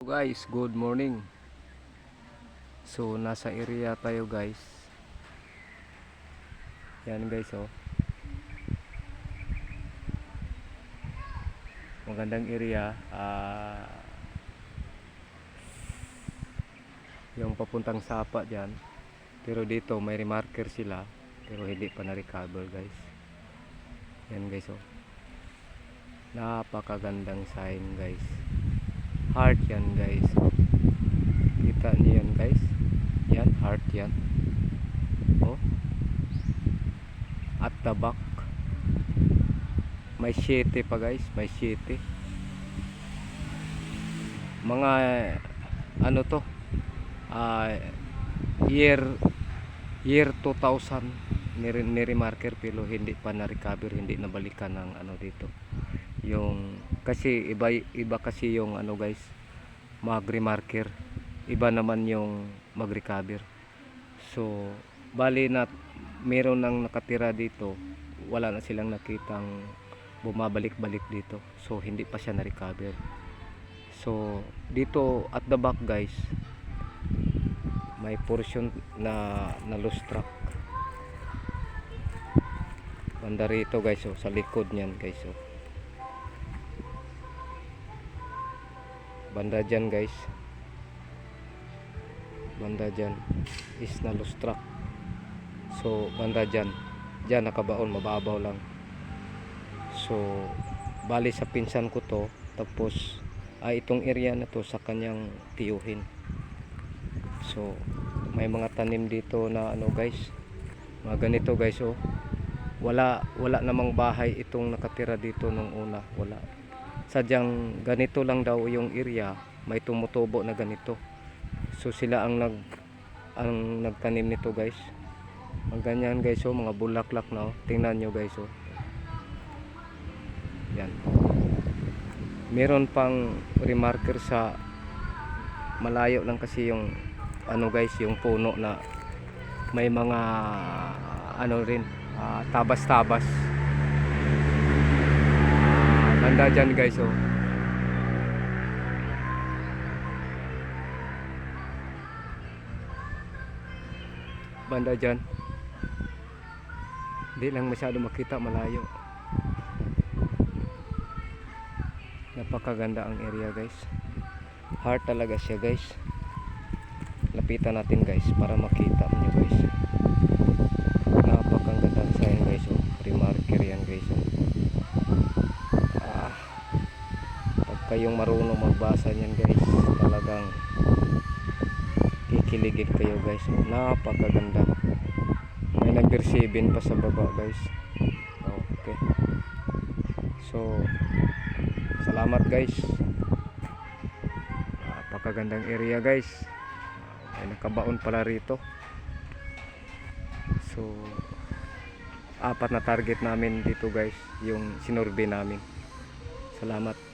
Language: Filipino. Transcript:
Guys, good morning. So nasa area tayo guys. Yan guys, oh. Magandang area. Yung papuntang Sapa dyan. Pero dito may remarker sila, pero hindi pa na-recover guys. Yan guys, oh. Napakagandang sign guys. Heart yan guys, oh. Kita niyo yan guys. Yan, heart yan. Oh. At the back may 7 pa guys, may 7. Mga ano to, year 2000 ni-remarker pero hindi pa na-recover, hindi nabalikan ng ano dito. Yung kasi iba kasi yung ano guys, mag-remarker, iba naman yung mag-recover. So bali na meron nang nakatira dito, wala na silang nakitang bumabalik-balik dito, so hindi pa siya na-recover. So dito at the back guys, may portion na lost track banda rito guys, oh, sa likod niyan guys, oh. Banda dyan guys, banda dyan is na lost track. So banda dyan nakabaon, mababaw lang. So bali sa pinsan ko to, tapos itong area na to sa kanyang tiyuhin. So may mga tanim dito na ano guys, mga ganito guys, oh. Wala namang bahay itong nakatira dito nung una, wala. Sadyang ganito lang daw yung area, may tumutubo na ganito. So sila ang nagtanim nito guys. Ang ganyan guys, oh, mga bulaklak na, oh. Tingnan nyo guys, oh. Yan. Meron pang remarker sa malayo lang kasi yung ano guys, yung puno na may mga ano rin, tabas-tabas. Banda dyan guys, oh. Banda dyan. Hindi lang masyado makita, malayo. Napakaganda ang area guys. Heart talaga siya guys. Lapitan natin guys para makita nyo guys. Napakaganda ang sign guys, oh. Remarker yan guys, oh. Pag kayong marunong magbasa niyan guys, talagang kikiligin kayo guys, oh. Napakaganda. May number 7 pa sa baba guys. Okay. So salamat guys. Napakagandang area guys. May nakabaon pala rito. So 4 na target namin dito guys, yung sinurvey namin. Salamat.